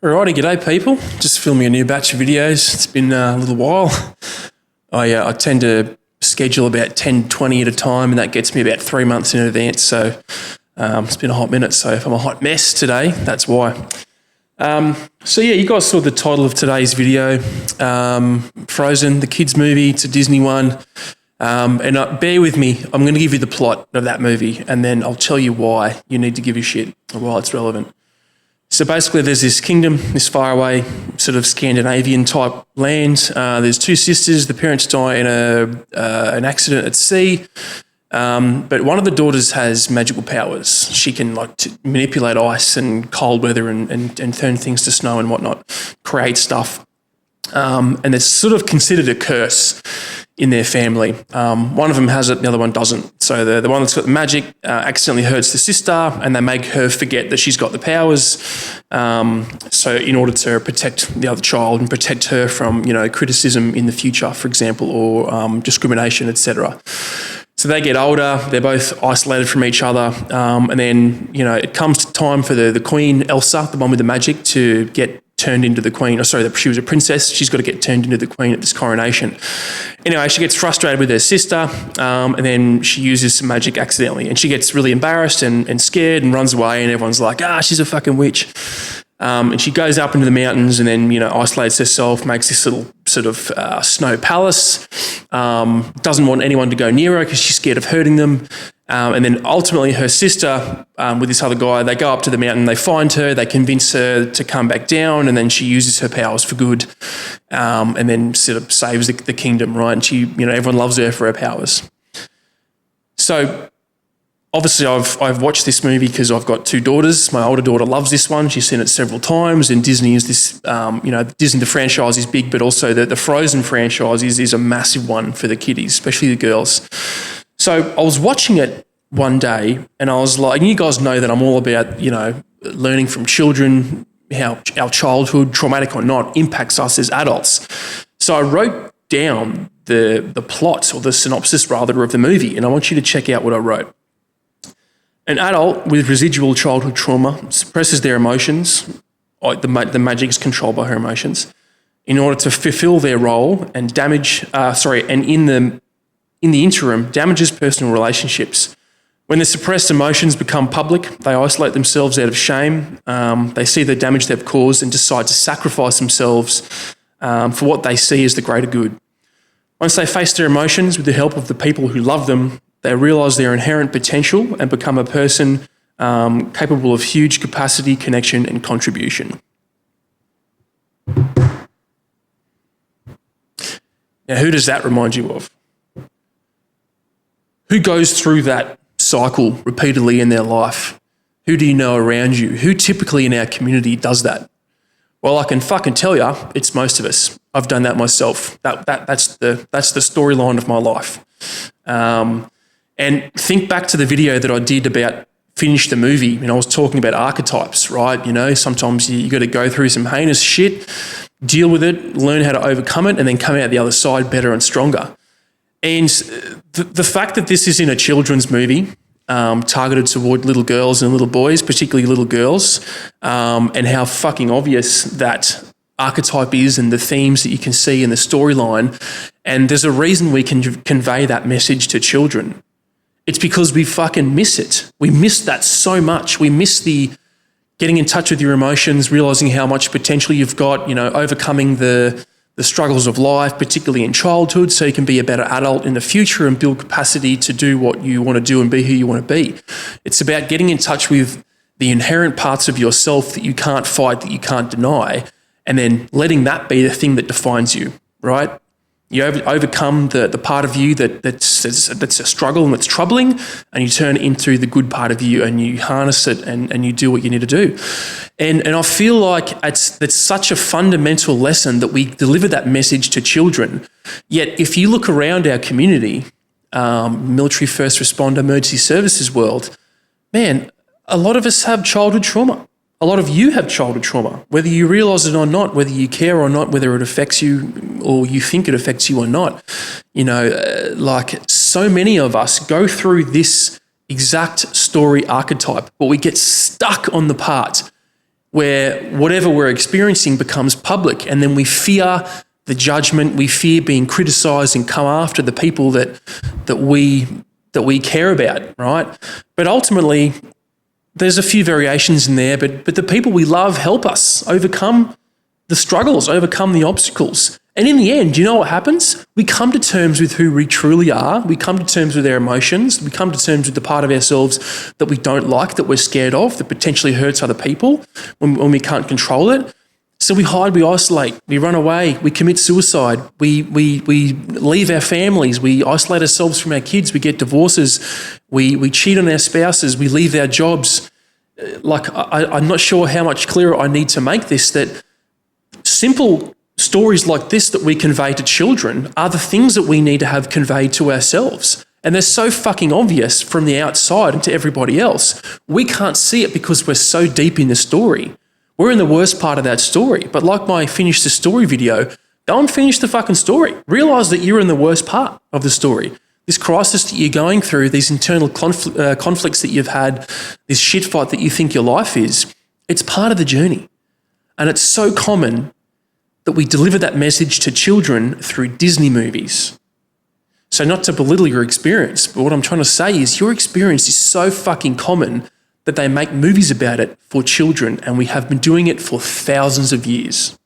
Alrighty, g'day people. Just filming a new batch of videos. It's been a little while. I tend to schedule about 10, 20 at a time, and that gets me about 3 months in advance. So it's been a hot minute. So if I'm a hot mess today, that's why. You guys saw the title of today's video, Frozen, the kids' movie. It's a Disney one. Bear with me. I'm going to give you the plot of that movie, and then I'll tell you why you need to give a shit or why it's relevant. So basically there's this kingdom, this faraway sort of Scandinavian type land. There's two sisters. The parents die in an accident at sea. But one of the daughters has magical powers. She can manipulate ice and cold weather and turn things to snow and whatnot, create stuff. And it's sort of considered a curse in their family. One of them has it, the other one doesn't. So the one that's got the magic accidentally hurts the sister, and they make her forget that she's got the powers. So in order to protect the other child and protect her from, criticism in the future, for example, or discrimination, etc. So they get older, they're both isolated from each other, and then, it comes to time for the queen, Elsa, the one with the magic, to get turned into the queen. She was a princess. She's got to get turned into the queen at this coronation. Anyway, she gets frustrated with her sister, and then she uses some magic accidentally, and she gets really embarrassed and scared and runs away, and everyone's like, she's a fucking witch. And she goes up into the mountains and then, isolates herself, makes this little sort of snow palace, doesn't want anyone to go near her because she's scared of hurting them. And then ultimately her sister, with this other guy, they go up to the mountain, they find her, they convince her to come back down, and then she uses her powers for good, and then sort of saves the kingdom, right? And she, everyone loves her for her powers. So obviously I've watched this movie because I've got two daughters. My older daughter loves this one. She's seen it several times, and Disney is this, Disney, the franchise is big, but also the Frozen franchise is a massive one for the kiddies, especially the girls. So I was watching it one day, and I was like, and you guys know that I'm all about, learning from children, how our childhood, traumatic or not, impacts us as adults. So I wrote down the plot, or the synopsis rather, of the movie, and I want you to check out what I wrote. An adult with residual childhood trauma suppresses their emotions. The magic is controlled by her emotions in order to fulfill their role, and in the interim, damages personal relationships. When the suppressed emotions become public, they isolate themselves out of shame. They see the damage they've caused and decide to sacrifice themselves for what they see as the greater good. Once they face their emotions with the help of the people who love them, they realise their inherent potential and become a person capable of huge capacity, connection, and contribution. Now, who does that remind you of? Who goes through that cycle repeatedly in their life? Who do you know around you? Who typically in our community does that? Well, I can fucking tell you, it's most of us. I've done that myself. That's the storyline of my life. And think back to the video that I did about Finish the Movie. I was talking about archetypes, right? Sometimes you got to go through some heinous shit, deal with it, learn how to overcome it, and then come out the other side better and stronger. And the fact that this is in a children's movie targeted toward little girls and little boys, particularly little girls, and how fucking obvious that archetype is and the themes that you can see in the storyline, and there's a reason we can convey that message to children. It's because we fucking miss it. We miss that so much. We miss the getting in touch with your emotions, realising how much potential you've got, overcoming the struggles of life, particularly in childhood, so you can be a better adult in the future and build capacity to do what you want to do and be who you want to be. It's about getting in touch with the inherent parts of yourself that you can't fight, that you can't deny, and then letting that be the thing that defines you, right? You overcome the part of you that's a struggle and that's troubling, and you turn it into the good part of you, and you harness it and you do what you need to do. And I feel like that's such a fundamental lesson that we deliver that message to children. Yet if you look around our community, military, first responder, emergency services world, man, a lot of us have childhood trauma. A lot of you have childhood trauma, whether you realise it or not, whether you care or not, whether it affects you or you think it affects you or not. So many of us go through this exact story archetype, but we get stuck on the part where whatever we're experiencing becomes public, and then we fear the judgment, we fear being criticised and come after the people that we care about, right? But ultimately, there's a few variations in there, but the people we love help us overcome the struggles, overcome the obstacles. And in the end, you know what happens? We come to terms with who we truly are. We come to terms with our emotions. We come to terms with the part of ourselves that we don't like, that we're scared of, that potentially hurts other people when we can't control it. So we hide, we isolate, we run away, we commit suicide, we leave our families, we isolate ourselves from our kids, we get divorces, we cheat on our spouses, we leave our jobs. I'm not sure how much clearer I need to make this, that simple stories like this that we convey to children are the things that we need to have conveyed to ourselves. And they're so fucking obvious from the outside and to everybody else. We can't see it because we're so deep in the story. We're in the worst part of that story. But like my Finish the Story video, go and finish the fucking story. Realise that you're in the worst part of the story. This crisis that you're going through, these internal conflicts that you've had, this shit fight that you think your life is, it's part of the journey. And it's so common that we deliver that message to children through Disney movies. So not to belittle your experience, but what I'm trying to say is your experience is so fucking common that they make movies about it for children, and we have been doing it for thousands of years.